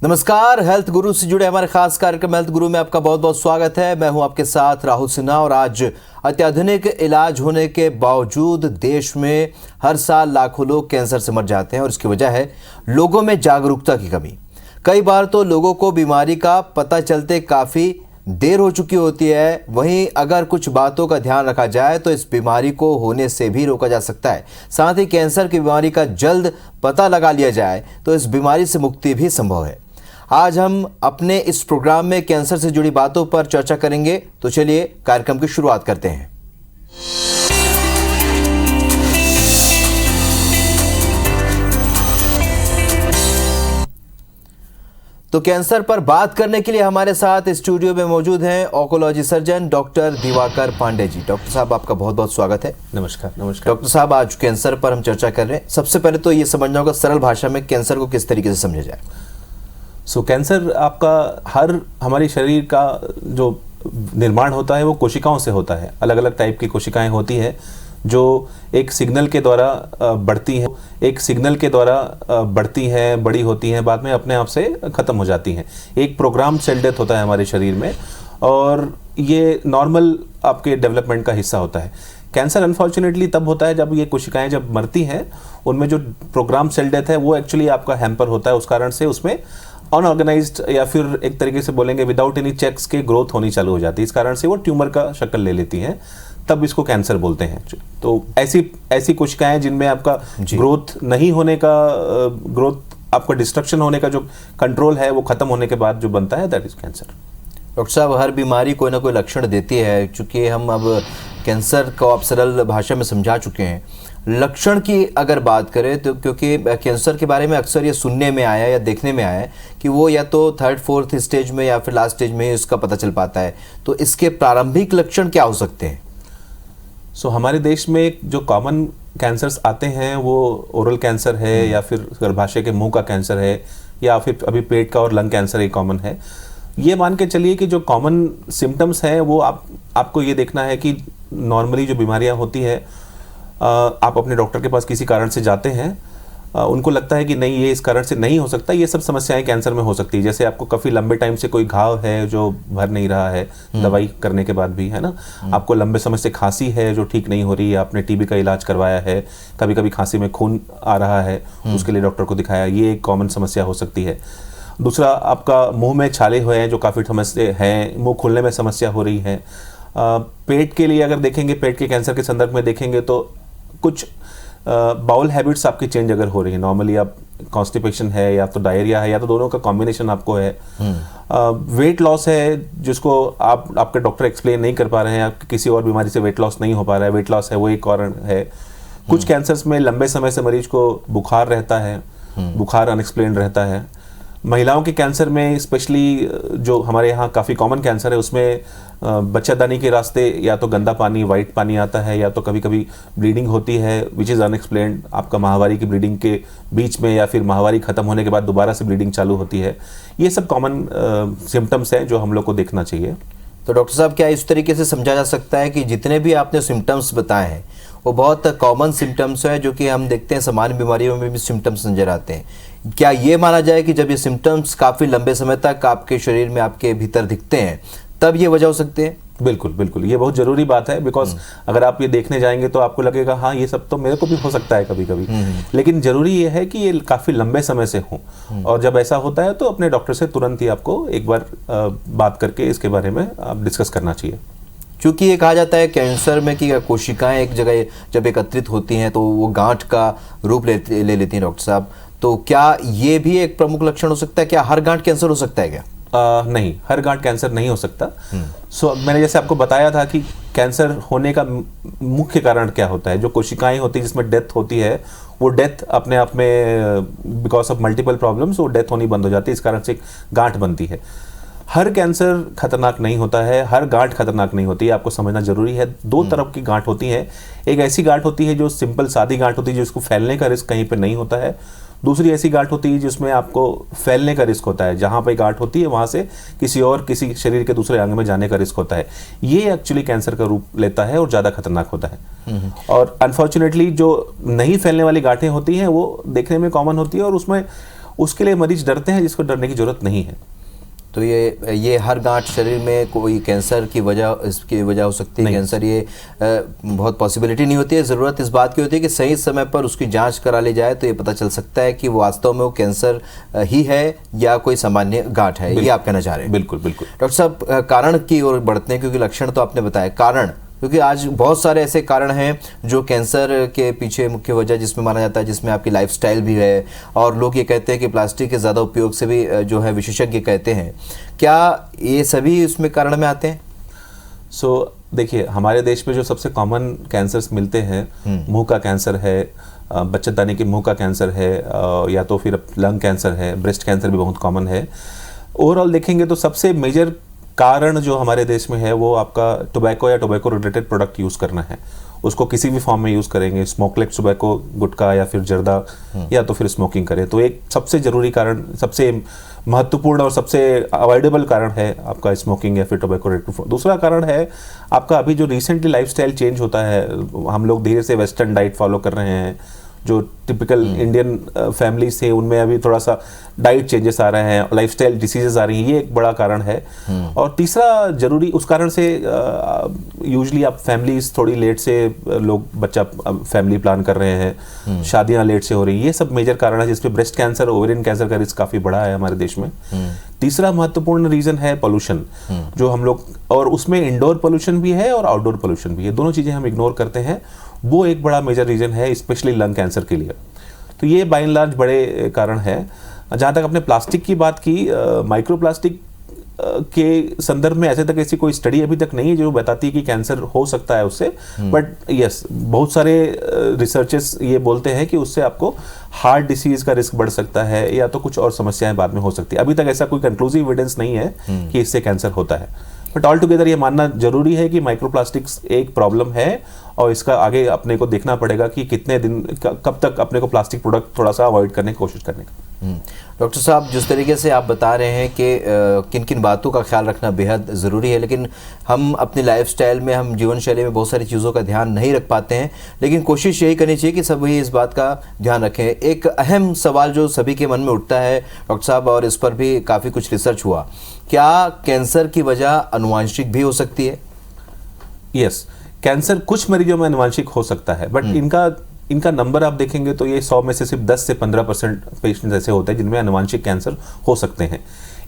नमस्कार, हेल्थ गुरु से जुड़े हमारे खास कार्यक्रम हेल्थ गुरु में आपका बहुत बहुत स्वागत है। मैं हूं आपके साथ राहुल सिन्हा और आज अत्याधुनिक इलाज होने के बावजूद देश में हर साल लाखों लोग कैंसर से मर जाते हैं और इसकी वजह है लोगों में जागरूकता की कमी। कई बार तो लोगों को बीमारी का पता चलते काफ़ी देर हो चुकी होती है। वहीं अगर कुछ बातों का ध्यान रखा जाए तो इस बीमारी को होने से भी रोका जा सकता है। साथ ही कैंसर की बीमारी का जल्द पता लगा लिया जाए तो इस बीमारी से मुक्ति भी संभव है। आज हम अपने इस प्रोग्राम में कैंसर से जुड़ी बातों पर चर्चा करेंगे। तो चलिए कार्यक्रम की शुरुआत करते हैं। तो कैंसर पर बात करने के लिए हमारे साथ स्टूडियो में मौजूद हैं oncology surgeon doctor Diwakar Pandey ji. Doctor साहब, आपका बहुत बहुत स्वागत है। नमस्कार। नमस्कार डॉक्टर साहब, आज कैंसर पर हम चर्चा कर रहे हैं। सबसे पहले तो ये समझना होगा सरल भाषा में कैंसर को किस तरीके से समझा जाए। कैंसर आपका हमारे शरीर का जो निर्माण होता है वो कोशिकाओं से होता है। अलग अलग टाइप की कोशिकाएं होती है जो एक सिग्नल के द्वारा बढ़ती हैं, बड़ी होती हैं, बाद में अपने आप से ख़त्म हो जाती हैं। एक प्रोग्राम सेल डेथ होता है हमारे शरीर में और ये नॉर्मल आपके डेवलपमेंट का हिस्सा होता है। कैंसर अनफॉर्चुनेटली तब होता है जब ये कोशिकाएं जब मरती हैं, उनमें जो प्रोग्राम सेल डेथ है वो एक्चुअली आपका हैम्पर होता है। उस कारण से उसमें अनऑर्गेनाइज्ड या फिर एक तरीके से बोलेंगे विदाउट एनी चेक्स के ग्रोथ होनी चालू हो जाती है। इस कारण से वो ट्यूमर का शक्ल ले लेती हैं, तब इसको कैंसर बोलते हैं। तो ऐसी कोशिकाएं जिनमें आपका ग्रोथ नहीं होने का ग्रोथ आपका डिस्ट्रक्शन होने का जो कंट्रोल है वो खत्म होने के बाद जो बनता है दैट इज कैंसर। डॉक्टर साहब, हर बीमारी कोई ना कोई लक्षण देती है। चूंकि हम अब कैंसर को आप सरल भाषा में समझा चुके हैं, लक्षण की अगर बात करें तो क्योंकि कैंसर के बारे में अक्सर ये सुनने में आया या देखने में आया है कि वो या तो 3rd 4th स्टेज में या फिर लास्ट स्टेज में इसका पता चल पाता है। तो इसके प्रारंभिक लक्षण क्या हो सकते हैं? हमारे देश में जो कॉमन कैंसर्स आते हैं वो ओरल कैंसर है या फिर गर्भाशय के मुंह का कैंसर है या फिर अभी पेट का और लंग कैंसर एक कॉमन है। ये मान के चलिए कि जो कॉमन सिम्टम्स हैं वो आपको ये देखना है कि नॉर्मली जो बीमारियां होती है आप अपने डॉक्टर के पास किसी कारण से जाते हैं, उनको लगता है कि नहीं ये इस कारण से नहीं हो सकता, ये सब समस्याएं कैंसर में हो सकती है। जैसे आपको काफ़ी लंबे टाइम से कोई घाव है जो भर नहीं रहा है दवाई करने के बाद भी, है ना। आपको लंबे समय से खांसी है जो ठीक नहीं हो रही है, आपने टीबी का इलाज करवाया है, कभी कभी खांसी में खून आ रहा है, उसके लिए डॉक्टर को दिखाया, ये एक कॉमन समस्या हो सकती है। दूसरा, आपका मुंह में छाले हुए हैं जो काफ़ी समस्या हैं, मुंह खुलने में समस्या हो रही है। पेट के लिए अगर देखेंगे, पेट के कैंसर के संदर्भ में देखेंगे तो कुछ बाउल हैबिट्स आपकी चेंज अगर हो रही है, नॉर्मली आप कॉन्स्टिपेशन है या तो डायरिया है या तो दोनों का कॉम्बिनेशन आपको है। वेट लॉस है जिसको आपके डॉक्टर एक्सप्लेन नहीं कर पा रहे हैं, आपकी किसी और बीमारी से वेट लॉस नहीं हो पा रहा है, वेट लॉस है वो एक कारण है। कुछ कैंसर्स में लंबे समय से मरीज को बुखार रहता है, बुखार अनएक्सप्लेन्ड रहता है। महिलाओं के कैंसर में स्पेशली जो हमारे यहाँ काफ़ी कॉमन कैंसर है उसमें बच्चादानी के रास्ते या तो गंदा पानी, वाइट पानी आता है या तो कभी कभी ब्लीडिंग होती है विच इज़ अनएक्सप्लेन्ड। आपका माहवारी की ब्लीडिंग के बीच में या फिर माहवारी ख़त्म होने के बाद दोबारा से ब्लीडिंग चालू होती है। ये सब कॉमन सिम्टम्स हैं जो हम लोग को देखना चाहिए। तो डॉक्टर साहब, क्या इस तरीके से समझा जा सकता है कि जितने भी आपने सिम्टम्स बताए हैं वो बहुत कॉमन सिम्टम्स है जो कि हम देखते हैं सामान्य बीमारियों में भी सिम्टम्स नजर आते हैं? क्या ये माना जाए कि जब ये सिम्टम्स काफ़ी लंबे समय तक आपके शरीर में आपके भीतर दिखते हैं तब ये वजह हो सकते हैं? बिल्कुल बिल्कुल, ये बहुत ज़रूरी बात है। बिकॉज अगर आप ये देखने जाएंगे तो आपको लगेगा हाँ ये सब तो मेरे को भी हो सकता है कभी कभी, लेकिन ज़रूरी ये है कि ये काफ़ी लंबे समय से हो। और जब ऐसा होता है तो अपने डॉक्टर से तुरंत ही आपको एक बार बात करके इसके बारे में आप डिस्कस करना चाहिए। क्योंकि ये कहा जाता है कैंसर में कि कोशिकाएं एक जगह जब एकत्रित होती हैं तो वो गांठ का रूप ले लेती हैं। डॉक्टर साहब, तो क्या ये भी एक प्रमुख लक्षण हो सकता है? क्या हर गांठ कैंसर हो सकता है क्या? नहीं, हर गांठ कैंसर नहीं हो सकता। मैंने जैसे आपको बताया था कि कैंसर होने का मुख्य कारण क्या होता है। जो कोशिकाएं होती है जिसमें डेथ होती है वो डेथ अपने आप में बिकॉज ऑफ मल्टीपल प्रॉब्लम्स वो डेथ होनी बंद हो जाती है, इस कारण से गांठ बनती है। हर कैंसर खतरनाक नहीं होता है, हर गांठ खतरनाक नहीं होती है, आपको समझना जरूरी है। दो तरफ की गांठ होती है। एक ऐसी गांठ होती है जो सिंपल सादी गांठ होती है जिसको फैलने का रिस्क कहीं पे नहीं होता है। दूसरी ऐसी गांठ होती है जिसमें आपको फैलने का रिस्क होता है, जहां पे गांठ होती है वहां से किसी शरीर के दूसरे अंग में जाने का रिस्क होता है। ये एक्चुअली कैंसर का रूप लेता है और ज़्यादा खतरनाक होता है। और अनफॉर्चुनेटली जो नहीं फैलने वाली गांठें होती हैं वो देखने में कॉमन होती है और उसमें उसके लिए मरीज डरते हैं, जिसको डरने की जरूरत नहीं है। तो ये हर गांठ शरीर में कोई कैंसर की वजह, इसकी वजह हो सकती है कैंसर, ये बहुत पॉसिबिलिटी नहीं होती है। ज़रूरत इस बात की होती है कि सही समय पर उसकी जांच करा ली जाए तो ये पता चल सकता है कि वो वास्तव में वो कैंसर ही है या कोई सामान्य गांठ है। ये आप कहना चाह रहे हैं? बिल्कुल बिल्कुल। डॉक्टर साहब, कारण की ओर बढ़ते हैं, क्योंकि लक्षण तो आपने बताया, कारण, क्योंकि आज बहुत सारे ऐसे कारण हैं जो कैंसर के पीछे मुख्य वजह जिसमें माना जाता है, जिसमें आपकी लाइफस्टाइल भी है, और लोग ये कहते हैं कि प्लास्टिक के ज़्यादा उपयोग से भी जो है विशेषज्ञ कहते हैं। क्या ये सभी उसमें कारण में आते हैं? देखिए, हमारे देश में जो सबसे कॉमन कैंसर्स मिलते हैं, मुंह का कैंसर है, बच्चेदानी के मुंह का कैंसर है, या तो फिर लंग कैंसर है, ब्रेस्ट कैंसर भी बहुत कॉमन है। ओवरऑल देखेंगे तो सबसे मेजर कारण जो हमारे देश में है वो आपका टोबैको या टोबैको रिलेटेड प्रोडक्ट यूज़ करना है। उसको किसी भी फॉर्म में यूज़ करेंगे, स्मोकलेस टोबैको, गुटखा या फिर जर्दा, या तो फिर स्मोकिंग करें, तो एक सबसे ज़रूरी कारण, सबसे महत्वपूर्ण और सबसे अवॉइडेबल कारण है आपका स्मोकिंग या फिर टोबैको रिलेटेड। दूसरा कारण है आपका अभी जो रिसेंटली लाइफस्टाइल चेंज होता है, हम लोग धीरे से वेस्टर्न डाइट फॉलो कर रहे हैं। जो टिपिकल इंडियन फैमिलीज थे उनमें अभी थोड़ा सा डाइट चेंजेस आ रहे हैं, लाइफस्टाइल डिसीजेस आ रही हैं, ये एक बड़ा कारण है। और तीसरा जरूरी, उस कारण से यूजुअली आप फैमिलीज थोड़ी लेट से लोग बच्चा फैमिली प्लान कर रहे हैं, शादियां लेट से हो रही हैं, ये सब मेजर कारण है जिसमें ब्रेस्ट कैंसर, ओवेरियन कैंसर का रिस्क काफ़ी बड़ा है हमारे देश में। तीसरा महत्वपूर्ण रीज़न है पोल्यूशन, जो हम लोग, और उसमें इंडोर पोल्यूशन भी है और आउटडोर पोल्यूशन भी है, दोनों चीज़ें हम इग्नोर करते हैं। वो एक बड़ा मेजर रीज़न है स्पेशली लंग कैंसर के लिए। तो ये बाय एंड लार्ज बड़े कारण हैं। जहाँ तक आपने प्लास्टिक की बात की, माइक्रो प्लास्टिक के संदर्भ में ऐसे तक ऐसी कोई स्टडी अभी तक नहीं है जो बताती है कि कैंसर हो सकता है उससे, बट यस, बहुत सारे रिसर्चर्स ये बोलते हैं कि उससे आपको हार्ट डिसीज का रिस्क बढ़ सकता है या तो कुछ और समस्याएं बाद में हो सकती है। अभी तक ऐसा कोई कंक्लूसिव एविडेंस नहीं है कि इससे कैंसर होता है, बट ऑल टुगेदर ये मानना जरूरी है कि माइक्रोप्लास्टिक्स एक प्रॉब्लम है और इसका आगे अपने को देखना पड़ेगा कि कितने दिन, कब तक अपने को प्लास्टिक प्रोडक्ट थोड़ा सा अवॉइड करने की कोशिश करने का। डॉक्टर साहब, जिस तरीके से आप बता रहे हैं कि किन किन बातों का ख्याल रखना बेहद ज़रूरी है, लेकिन हम अपनी लाइफस्टाइल में, हम जीवन शैली में बहुत सारी चीज़ों का ध्यान नहीं रख पाते हैं, लेकिन कोशिश यही करनी चाहिए कि सभी इस बात का ध्यान रखें। एक अहम सवाल जो सभी के मन में उठता है डॉक्टर साहब, और इस पर भी काफ़ी कुछ रिसर्च हुआ, क्या कैंसर की वजह आनुवांशिक भी हो सकती है? यस, कैंसर कुछ मरीजों में आनुवांशिक हो सकता है, बट इनका नंबर आप देखेंगे तो ये 100 में से सिर्फ 10 से 15% पेशेंट्स ऐसे होते हैं जिनमें आनुवांशिक कैंसर हो सकते हैं।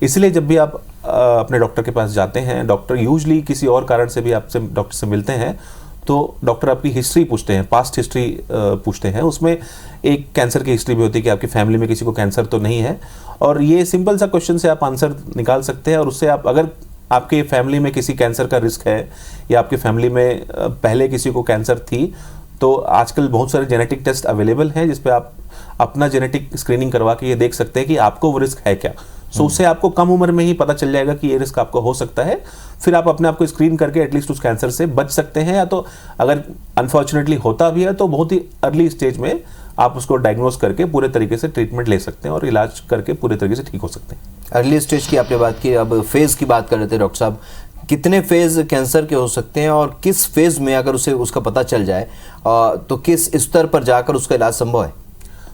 इसलिए जब भी आप अपने डॉक्टर के पास जाते हैं, डॉक्टर यूजुअली किसी और कारण से भी आपसे डॉक्टर से मिलते हैं, तो डॉक्टर आपकी हिस्ट्री पूछते हैं, पास्ट हिस्ट्री पूछते हैं। उसमें एक कैंसर की हिस्ट्री भी होती है कि आपकी फैमिली में किसी को कैंसर तो नहीं है, और ये सिंपल सा क्वेश्चन से आप आंसर निकाल सकते हैं। और उससे आप, अगर आपके फैमिली में किसी कैंसर का रिस्क है या आपकी फैमिली में पहले किसी को कैंसर थी, तो आजकल बहुत सारे जेनेटिक टेस्ट अवेलेबल हैं जिस पे आप अपना जेनेटिक स्क्रीनिंग करवा के ये देख सकते हैं कि आपको वो रिस्क है क्या। सो उससे आपको कम उम्र में ही पता चल जाएगा कि ये रिस्क आपको हो सकता है। फिर आप अपने आप को स्क्रीन करके एटलीस्ट उस कैंसर से बच सकते हैं, या तो अगर अनफॉर्चुनेटली होता भी है तो बहुत ही अर्ली स्टेज में आप उसको डायग्नोज करके पूरे तरीके से ट्रीटमेंट ले सकते हैं और इलाज करके पूरे तरीके से ठीक हो सकते हैं। अर्ली स्टेज की आपने बात की, अब फेज़ की बात कर रहे थे डॉक्टर साहब। कितने फेज़ कैंसर के हो सकते हैं और किस फेज़ में अगर उसे उसका पता चल जाए तो किस स्तर पर जाकर उसका इलाज संभव है?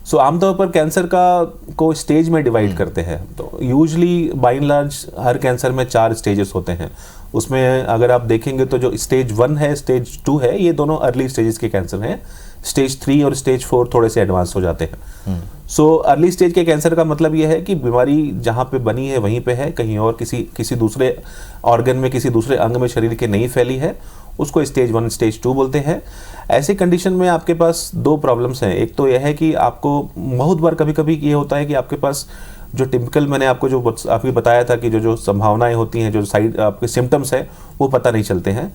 सो आमतौर पर कैंसर को स्टेज में डिवाइड करते हैं। तो यूजुअली बाय एंड लार्ज हर कैंसर में 4 स्टेजेस होते हैं। उसमें अगर आप देखेंगे तो जो स्टेज 1 है, स्टेज 2 है, ये दोनों अर्ली स्टेजेस के कैंसर हैं। स्टेज 3 और स्टेज 4 थोड़े से एडवांस हो जाते हैं। सो अर्ली स्टेज के कैंसर का मतलब ये है कि बीमारी जहाँ पे बनी है वहीं पे है, कहीं और किसी दूसरे ऑर्गन में, किसी दूसरे अंग में शरीर के नहीं फैली है, उसको स्टेज 1 स्टेज 2 बोलते हैं। ऐसी कंडीशन में आपके पास 2 प्रॉब्लम्स हैं। एक तो यह है कि आपको बहुत बार कभी कभी ये होता है कि आपके पास जो टिपिकल, मैंने आपको जो आपको बताया था कि जो संभावनाएं होती हैं, जो साइड आपके सिम्टम्स हैं, वो पता नहीं चलते हैं।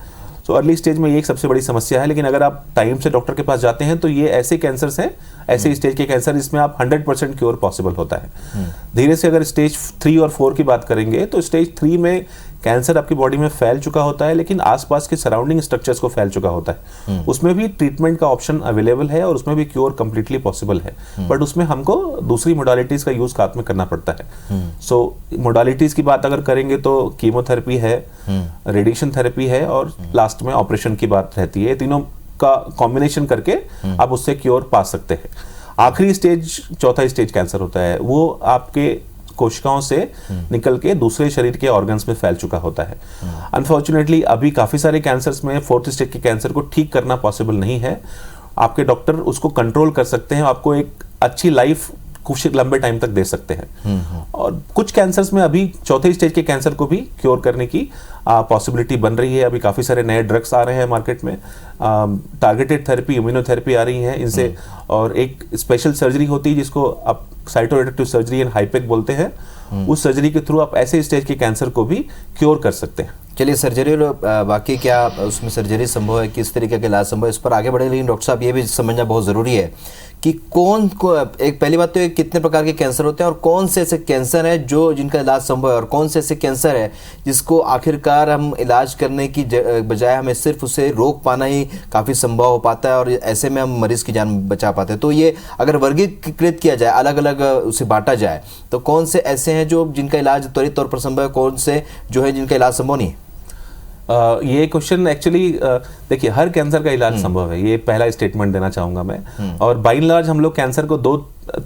सो अर्ली स्टेज में ये एक सबसे बड़ी समस्या है। लेकिन अगर आप टाइम से डॉक्टर के पास जाते हैं तो ये ऐसे कैंसर्स हैं, ऐसे स्टेज के कैंसर, इसमें आप 100% क्योर पॉसिबल होता है। धीरे से अगर स्टेज 3 और 4 की बात करेंगे तो स्टेज 3 में कैंसर आपकी बॉडी में फैल चुका होता है, लेकिन आसपास के सराउंडिंग स्ट्रक्चर्स को फैल चुका होता है। उसमें भी ट्रीटमेंट का ऑप्शन अवेलेबल है और उसमें भी क्योर कंप्लीटली पॉसिबल है, बट उसमें हमको दूसरी मोडालिटीज का यूज साथ में करना पड़ता है। सो मोडालिटीज की बात अगर करेंगे तो कीमोथेरेपी है, रेडिएशन थेरेपी है, और लास्ट में ऑपरेशन की बात रहती है। तीनों का कॉम्बिनेशन करके आप उससे क्योर पा सकते हैं। आखिरी स्टेज चौथा स्टेज कैंसर होता है, वो आपके कोशिकाओं से निकल के दूसरे शरीर के ऑर्गन्स में फैल चुका होता है। अनफॉर्चुनेटली अभी काफी सारे कैंसर्स में फोर्थ स्टेज के कैंसर को ठीक करना पॉसिबल नहीं है। आपके डॉक्टर उसको कंट्रोल कर सकते हैं, आपको एक अच्छी लाइफ कुछ लंबे टाइम तक दे सकते हैं। और कुछ कैंसर्स में अभी चौथे स्टेज के कैंसर को भी क्योर करने की पॉसिबिलिटी बन रही है। अभी काफ़ी सारे नए ड्रग्स आ रहे हैं मार्केट में, टारगेटेड थेरेपी, इम्यूनोथेरेपी आ रही है इनसे। और एक स्पेशल सर्जरी होती है जिसको आप साइटोरेडक्टिव सर्जरी एंड हाइपेक बोलते हैं। उस सर्जरी के थ्रू आप ऐसे स्टेज के कैंसर को भी क्योर कर सकते हैं। चलिए, सर्जरी बाकी क्या उसमें सर्जरी संभव है, किस तरीके का इलाज संभव है, इस पर आगे बढ़े। लेकिन डॉक्टर साहब ये भी समझना बहुत ज़रूरी है कि एक पहली बात तो ये कितने प्रकार के कैंसर होते हैं और कौन से ऐसे कैंसर हैं जो जिनका इलाज संभव है, और कौन से ऐसे कैंसर है जिसको आखिरकार हम इलाज करने की बजाय हमें सिर्फ उसे रोक पाना ही काफ़ी संभव हो पाता है और ऐसे में हम मरीज़ की जान बचा पाते हैं। तो ये अगर वर्गीकृत किया जाए, अलग अलग उसे बांटा जाए, तो कौन से ऐसे हैं जो जिनका इलाज त्वरित तौर पर संभव है, कौन से जो है जिनका इलाज संभव नहीं है? ये क्वेश्चन एक्चुअली देखिए, हर कैंसर का इलाज संभव है, ये पहला स्टेटमेंट देना चाहूंगा मैं। और बाय एंड लार्ज हम लोग कैंसर को दो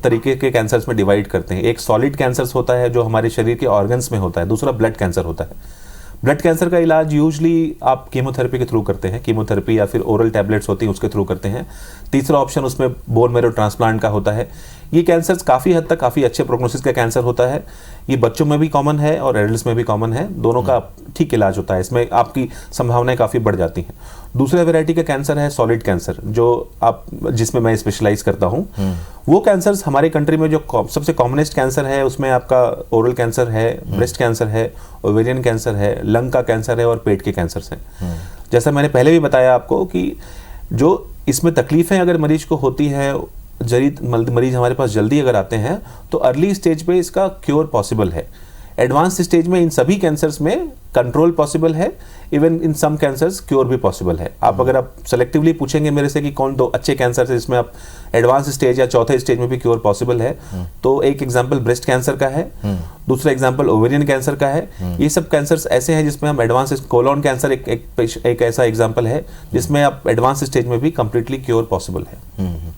तरीके के कैंसर्स में डिवाइड करते हैं। एक सॉलिड कैंसर्स होता है जो हमारे शरीर के ऑर्गन्स में होता है, दूसरा ब्लड कैंसर होता है। ब्लड कैंसर का इलाज यूजली आप कीमोथेरेपी के थ्रू करते हैं, कीमोथेरेपी या फिर ओरल टैबलेट्स होती हैं उसके थ्रू करते हैं। तीसरा ऑप्शन उसमें बोन मैरो ट्रांसप्लांट का होता है। ये कैंसर्स काफ़ी हद तक काफ़ी अच्छे प्रोग्नोसिस का कैंसर होता है। ये बच्चों में भी कॉमन है और एडल्ट्स में भी कॉमन है, दोनों का ठीक इलाज होता है, इसमें आपकी संभावनाएं काफ़ी बढ़ जाती हैं। दूसरा वैरायटी का कैंसर है सॉलिड कैंसर, जो जिसमें मैं स्पेशलाइज करता हूँ। वो कैंसर्स हमारे कंट्री में जो सबसे कॉमनेस्ट कैंसर है उसमें आपका ओरल कैंसर है, ब्रेस्ट कैंसर है, ओवेरियन कैंसर है, लंग का कैंसर है और पेट के कैंसर्स हैं। जैसा मैंने पहले भी बताया आपको कि जो इसमें तकलीफें अगर मरीज को होती है, मरीज हमारे पास जल्दी अगर आते हैं तो अर्ली स्टेज पे इसका क्योर पॉसिबल है। एडवांस स्टेज में इन सभी कैंसर्स में कंट्रोल पॉसिबल है, even in some cancers cure भी पॉसिबल है। अगर आप सेलेक्टिवली पूछेंगे मेरे से कि कौन दो अच्छे कैंसर है जिसमें आप एडवांस स्टेज या चौथे स्टेज में भी क्योर पॉसिबल है, तो एक एग्जांपल ब्रेस्ट कैंसर का है, दूसरा एग्जांपल ओवेरियन कैंसर का है। ये सब कैंसर्स ऐसे हैं जिसमें हम एडवांस, कोलोन कैंसर एक ऐसा एग्जाम्पल है जिसमें आप एडवांस स्टेज में भी कंप्लीटली क्योर पॉसिबल है।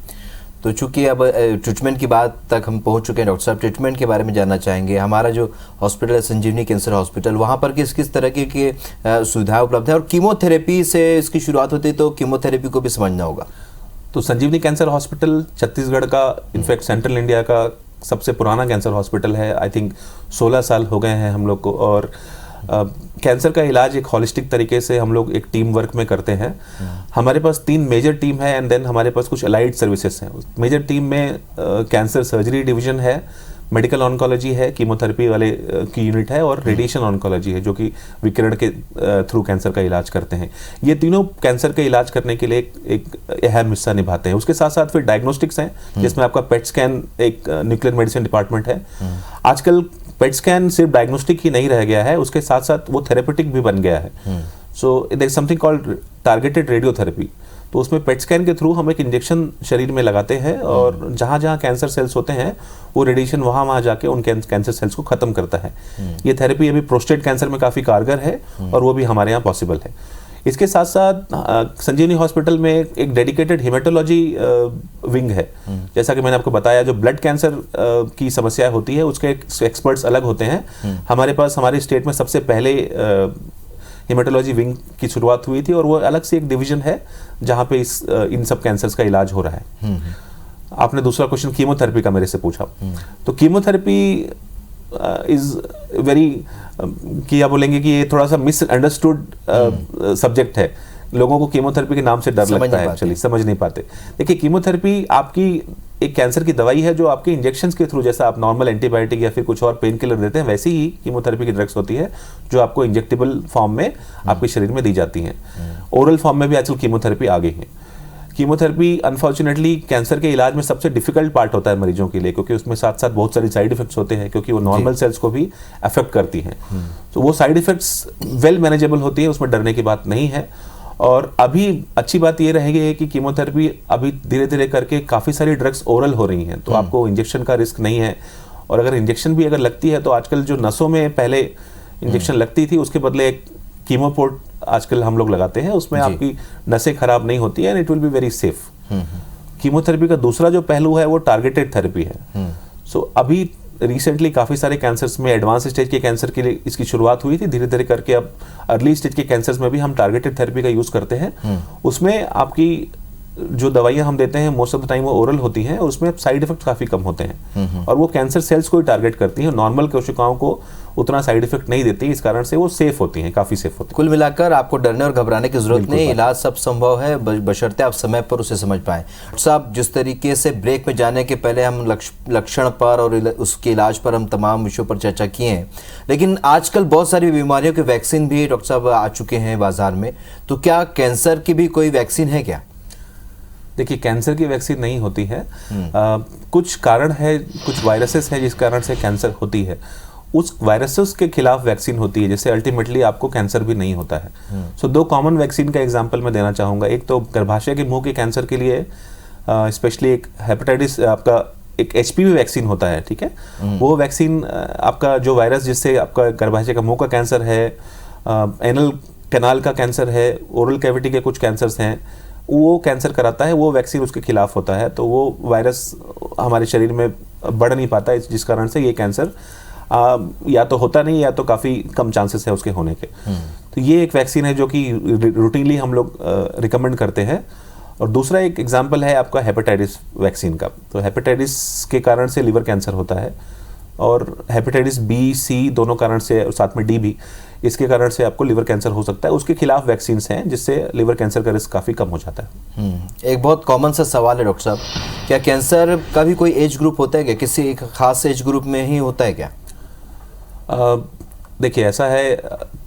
तो चूंकि अब ट्रीटमेंट की बात तक हम पहुंच चुके हैं, डॉक्टर साहब ट्रीटमेंट के बारे में जानना चाहेंगे। हमारा जो हॉस्पिटल है संजीवनी कैंसर हॉस्पिटल, वहाँ पर किस किस तरह की सुविधाएं उपलब्ध है, और कीमोथेरेपी से इसकी शुरुआत होती है तो कीमोथेरेपी को भी समझना होगा। तो संजीवनी कैंसर हॉस्पिटल छत्तीसगढ़ का, इनफैक्ट सेंट्रल इंडिया का सबसे पुराना कैंसर हॉस्पिटल है। आई थिंक 16 साल हो गए हैं हम लोग को। और कैंसर का इलाज एक हॉलिस्टिक तरीके से हम लोग एक टीम वर्क में करते हैं। हमारे पास 3 मेजर टीम है एंड देन हमारे पास कुछ अलाइड सर्विसेज हैं। मेजर टीम में कैंसर सर्जरी डिवीजन है, मेडिकल ऑन्कोलॉजी है, कीमोथेरेपी वाले की यूनिट है, और रेडिएशन ऑन्कोलॉजी है जो कि विकिरण के थ्रू कैंसर का इलाज करते हैं। ये तीनों कैंसर के इलाज करने के लिए एक अहम हिस्सा निभाते हैं। उसके साथ साथ फिर डायग्नोस्टिक्स हैं जिसमें आपका पेट स्कैन, एक न्यूक्लियर मेडिसिन डिपार्टमेंट है। आजकल पेट स्कैन सिर्फ डायग्नोस्टिक ही नहीं रह गया है, उसके साथ साथ वो थेरेपेटिक भी बन गया है। So there is something called targeted radiotherapy. तो उसमें पेट स्कैन के थ्रू हम एक इंजेक्शन शरीर में लगाते हैं और जहाँ जहाँ कैंसर सेल्स होते हैं वो रेडिएशन वहाँ जाके उन कैंसर सेल्स को खत्म करता है। ये थेरेपी अभी प्रोस्टेट कैंसर में काफ़ी कारगर है और वो भी हमारे यहाँ पॉसिबल है। इसके साथ साथ संजीवनी हॉस्पिटल में एक डेडिकेटेड हेमेटोलॉजी विंग है। जैसा कि मैंने आपको बताया, जो ब्लड कैंसर की समस्या होती है उसके एक्सपर्ट्स अलग होते हैं। हमारे पास हमारे स्टेट में सबसे पहले हेमेटोलॉजी विंग की शुरुआत हुई थी और वो अलग से एक डिवीजन है जहाँ पे इन सब कैंसर्स का इलाज हो रहा है। आपने दूसरा क्वेश्चन कीमोथेरेपी का मेरे से पूछा, तो कीमोथेरेपी इज वेरी क्या बोलेंगे कि ये थोड़ा सा मिसअंडरस्टूड सब्जेक्ट है। लोगों को कीमोथेरेपी के नाम से डर लगता है, एक्चुअली समझ नहीं पाते। देखिए, कीमोथेरेपी आपकी एक कैंसर की दवाई है जो आपके इंजेक्शंस के थ्रू, जैसा आप नॉर्मल एंटीबायोटिक या फिर कुछ और पेन किलर देते हैं, वैसे ही कीमोथेरेपी की ड्रग्स होती है जो आपको इंजेक्टेबल फॉर्म में आपके शरीर में दी जाती हैं। ओरल फॉर्म में भी आजकल कीमोथेरेपी आ गई है। कीमोथेरेपी अनफॉर्चुनेटली कैंसर के इलाज में सबसे डिफिकल्ट पार्ट होता है मरीजों के लिए, क्योंकि उसमें साथ साथ बहुत सारी साइड इफेक्ट्स होते हैं, क्योंकि वो नॉर्मल सेल्स को भी अफेक्ट करती हैं। तो वो साइड इफेक्ट्स वेल मैनेजेबल होती है, उसमें डरने की बात नहीं है। और अभी अच्छी बात ये रहेगी कि कीमोथेरेपी अभी धीरे धीरे करके काफ़ी सारी ड्रग्स ओरल हो रही हैं, तो आपको इंजेक्शन का रिस्क नहीं है। और अगर इंजेक्शन भी अगर लगती है तो आजकल जो नसों में पहले इंजेक्शन लगती थी उसके बदले एक कीमोपोर्ट आजकल हम लोग लगाते हैं, उसमें आपकी नसें खराब नहीं होती है and it will be very safe. Chemotherapy का दूसरा जो पहलू है वो टारगेटेड थेरेपी है। सो अभी रिसेंटली काफ़ी सारे कैंसर्स में एडवांस स्टेज के कैंसर के लिए इसकी शुरुआत हुई थी, धीरे धीरे करके अब अर्ली स्टेज के कैंसर्स में भी हम टारगेटेड थेरेपी का यूज़ करते हैं। उसमें आपकी जो दवाइयां हम देते हैं मोस्ट ऑफ द टाइम वो ओरल होती हैं, उसमें साइड इफेक्ट काफ़ी कम होते हैं और वो कैंसर सेल्स को ही टारगेट करती हैं, नॉर्मल कोशिकाओं को उतना साइड इफेक्ट नहीं देती, इस कारण से वो सेफ होती हैं, काफ़ी सेफ होती हैं। कुल मिलाकर आपको डरने और घबराने की जरूरत नहीं, इलाज सब संभव है बशर्ते आप समय पर उसे समझ पाएं। साहब, जिस तरीके से ब्रेक में जाने के पहले हम लक्षण पर और उसके इलाज पर हम तमाम विषयों पर चर्चा किए हैं, लेकिन आजकल बहुत सारी बीमारियों के वैक्सीन भी डॉक्टर साहब आ चुके हैं बाजार में, तो क्या कैंसर की भी कोई वैक्सीन है क्या? देखिए, कैंसर की वैक्सीन नहीं होती है। कुछ कारण है, कुछ वायरसेस हैं जिस कारण से कैंसर होती है, उस वायरसेस के खिलाफ वैक्सीन होती है, जिससे अल्टीमेटली आपको कैंसर भी नहीं होता है। सो दो कॉमन वैक्सीन का एग्जांपल मैं देना चाहूँगा। एक तो गर्भाशय के मुंह के कैंसर के लिए स्पेशली एक हेपेटाइटिस आपका एक HPV वैक्सीन होता है, ठीक है। वो वैक्सीन आपका जो वायरस जिससे आपका गर्भाशय का मुंह का कैंसर है, एनल कैनाल का कैंसर है, ओरल कैविटी के कुछ कैंसर्स हैं, वो कैंसर कराता है, वो वैक्सीन उसके खिलाफ होता है। तो वो वायरस हमारे शरीर में बढ़ नहीं पाता, जिस कारण से ये कैंसर या तो होता नहीं या तो काफ़ी कम चांसेस है उसके होने के। तो ये एक वैक्सीन है जो कि रूटीनली हम लोग रिकमेंड करते हैं। और दूसरा एक एग्जांपल है आपका हेपेटाइटिस वैक्सीन का। तो हेपेटाइटिस के कारण से लिवर कैंसर होता है और हेपेटाइटिस B, C दोनों कारण से, और साथ में D भी, इसके कारण से आपको लिवर कैंसर हो सकता है। उसके खिलाफ वैक्सीन्स हैं जिससे लिवर कैंसर का रिस्क काफ़ी कम हो जाता है। एक बहुत कॉमन सा सवाल है डॉक्टर साहब, क्या कैंसर का भी कोई एज ग्रुप होता है क्या? किसी एक खास एज ग्रुप में ही होता है क्या? देखिए, ऐसा है,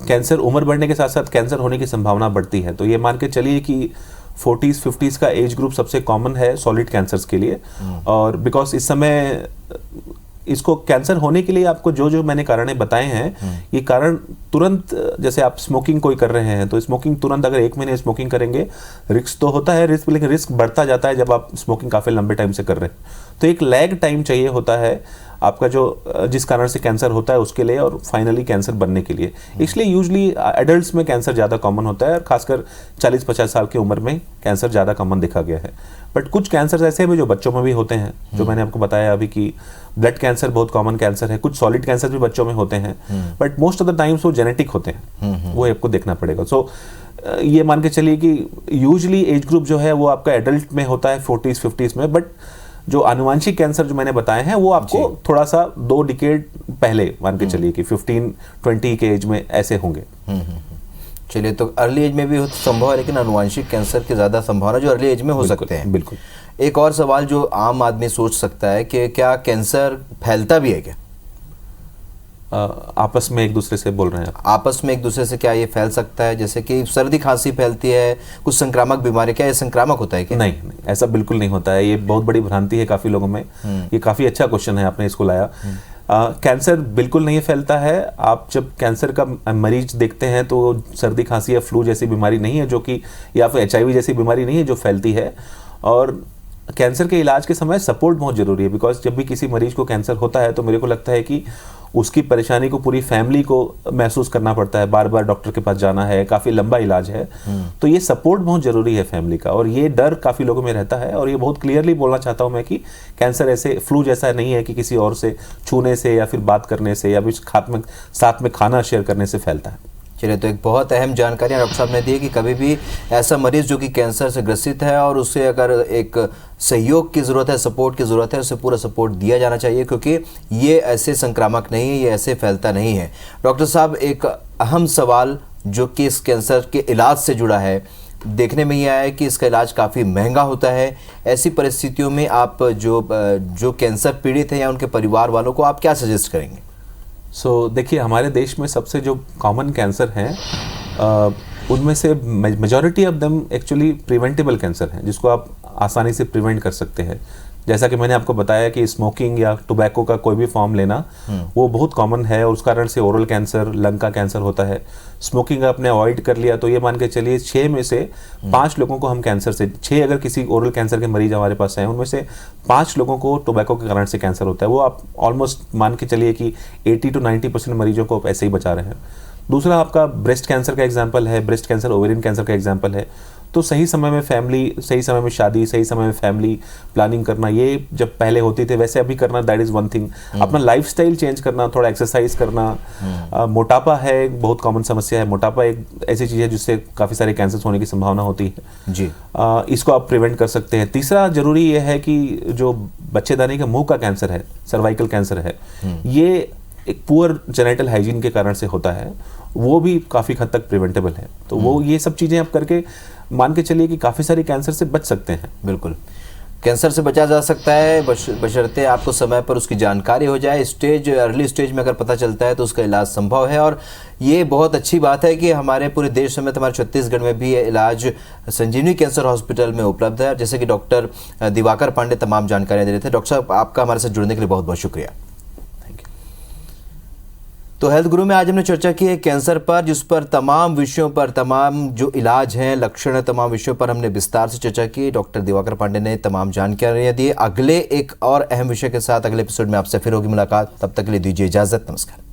कैंसर उम्र बढ़ने के साथ साथ कैंसर होने की संभावना बढ़ती है। तो ये मान के चलिए कि 40s 50s का एज ग्रुप सबसे कॉमन है सॉलिड कैंसर्स के लिए। और बिकॉज इस समय इसको कैंसर होने के लिए आपको जो जो मैंने कारण बताए हैं, ये कारण तुरंत, जैसे आप स्मोकिंग कोई कर रहे हैं तो स्मोकिंग तुरंत अगर 1 महीने स्मोकिंग करेंगे, रिस्क तो होता है रिस्क, लेकिन रिस्क बढ़ता जाता है जब आप स्मोकिंग काफ़ी लंबे टाइम से कर रहे हैं। तो एक लैग टाइम चाहिए होता है आपका जो जिस कारण से कैंसर होता है उसके लिए और फाइनली कैंसर बनने के लिए। इसलिए यूजली एडल्ट्स में कैंसर ज़्यादा कॉमन होता है और खासकर 40-50 साल की उम्र में कैंसर ज़्यादा कॉमन देखा गया है। बट कुछ कैंसर ऐसे भी जो बच्चों में भी होते हैं, जो मैंने आपको बताया अभी कि ब्लड कैंसर बहुत कॉमन कैंसर है, कुछ सॉलिड कैंसर भी बच्चों में होते हैं, but most of the times वो जेनेटिक होते हैं, वो आपको देखना पड़ेगा। सो ये मान के चलिए कि यूजली एज ग्रुप जो है वो आपका एडल्ट में होता है 40s 50s में, बट जो आनुवांशिक कैंसर जो मैंने बताए हैं वो आपको थोड़ा सा 2 डिकेड पहले मान के चलिए कि 15-20 के एज में ऐसे होंगे। चलिए, तो अर्ली एज में भी संभव है, लेकिन आनुवांशिक कैंसर की ज़्यादा संभावना जो अर्ली एज में हो सकते हैं। बिल्कुल। एक और सवाल जो आम आदमी सोच सकता है कि क्या कैंसर फैलता भी है क्या? आपस में एक दूसरे से बोल रहे हैं आप? आपस में एक दूसरे से क्या ये फैल सकता है? जैसे कि सर्दी खांसी फैलती है, कुछ संक्रामक बीमारी, क्या ये संक्रामक होता है क्या? नहीं, ऐसा बिल्कुल नहीं होता है। ये बहुत बड़ी भ्रांति है काफ़ी लोगों में। ये काफ़ी अच्छा क्वेश्चन है, आपने इसको लाया। कैंसर बिल्कुल नहीं फैलता है। आप जब कैंसर का मरीज देखते हैं तो सर्दी खांसी या फ्लू जैसी बीमारी नहीं है जो कि, या फिर HIV जैसी बीमारी नहीं है जो फैलती है। और कैंसर के इलाज के समय सपोर्ट बहुत ज़रूरी है, बिकॉज जब भी किसी मरीज को कैंसर होता है तो मेरे को लगता है कि उसकी परेशानी को पूरी फैमिली को महसूस करना पड़ता है, बार बार डॉक्टर के पास जाना है, काफ़ी लंबा इलाज है। तो ये सपोर्ट बहुत ज़रूरी है फैमिली का, और ये डर काफ़ी लोगों में रहता है। और ये बहुत क्लियरली बोलना चाहता हूँ मैं कि कैंसर ऐसे फ्लू जैसा नहीं है कि किसी और से छूने से या फिर बात करने से या फिर साथ में खाना शेयर करने से फैलता है। चलिए, तो एक बहुत अहम जानकारी डॉक्टर साहब ने दी कि कभी भी ऐसा मरीज जो कि कैंसर से ग्रसित है और उसे अगर एक सहयोग की ज़रूरत है, सपोर्ट की ज़रूरत है, उसे पूरा सपोर्ट दिया जाना चाहिए, क्योंकि ये ऐसे संक्रामक नहीं है, ये ऐसे फैलता नहीं है। डॉक्टर साहब, एक अहम सवाल जो कि इस कैंसर के इलाज से जुड़ा है, देखने में ये आया है कि इसका इलाज काफ़ी महंगा होता है। ऐसी परिस्थितियों में आप जो कैंसर पीड़ित हैं या उनके परिवार वालों को आप क्या सजेस्ट करेंगे? देखिए, हमारे देश में सबसे जो कॉमन कैंसर हैं उनमें से majority of them actually preventable cancer हैं, जिसको आप आसानी से प्रिवेंट कर सकते हैं। जैसा कि मैंने आपको बताया कि स्मोकिंग या टोबैको का कोई भी फॉर्म लेना वो बहुत कॉमन है, और उस कारण से ओरल कैंसर, लंग का कैंसर होता है। स्मोकिंग आपने अवॉइड कर लिया तो ये मान के चलिए 6 में से 5 लोगों को हम कैंसर से, 6 अगर किसी ओरल कैंसर के मरीज हमारे पास हैं उनमें से 5 लोगों को टोबैको के कारण से कैंसर होता है। वो आप ऑलमोस्ट मान के चलिए कि 80 to 90% मरीजों को ऐसे ही बचा रहे हैं। दूसरा आपका ब्रेस्ट कैंसर का एग्जाम्पल है, ब्रेस्ट कैंसर, ओवेरियन कैंसर का एग्जाम्पल है। तो सही समय में फैमिली, सही समय में शादी, सही समय में फैमिली प्लानिंग करना, ये जब पहले होती थे वैसे अभी करना, दैट इज वन थिंग। अपना लाइफस्टाइल चेंज करना, थोड़ा एक्सरसाइज करना। मोटापा है एक बहुत कॉमन समस्या है। मोटापा एक ऐसी चीज है जिससे काफी सारे कैंसर होने की संभावना होती है जी। इसको आप प्रिवेंट कर सकते हैं। तीसरा जरूरी ये है कि जो बच्चेदानी का मुंह का कैंसर है, सर्वाइकल कैंसर है, ये एक पुअर जेनेटल हाइजीन के कारण से होता है, वो भी काफी हद तक प्रिवेंटेबल है। तो वो ये सब चीजें आप करके मान के चलिए कि काफी सारे कैंसर से बच सकते हैं। बिल्कुल, कैंसर से बचा जा सकता है बशर्ते आपको समय पर उसकी जानकारी हो जाए। अर्ली स्टेज में अगर पता चलता है तो उसका इलाज संभव है। और ये बहुत अच्छी बात है कि हमारे पूरे देश समेत हमारे छत्तीसगढ़ में भी ये इलाज संजीवनी कैंसर हॉस्पिटल में उपलब्ध है। जैसे कि डॉक्टर दिवाकर पांडे तमाम जानकारियाँ दे रहे थे। डॉक्टर साहब, आपका हमारे साथ जुड़ने के लिए बहुत बहुत शुक्रिया। तो हेल्थ गुरु में आज हमने चर्चा की है कैंसर पर, जिस पर तमाम विषयों पर, तमाम जो इलाज हैं, लक्षण, तमाम विषयों पर हमने विस्तार से चर्चा की। डॉक्टर दिवाकर पांडे ने तमाम जानकारियां दी। अगले एक और अहम विषय के साथ अगले एपिसोड में आपसे फिर होगी मुलाकात। तब तक के लिए दीजिए इजाजत। नमस्कार।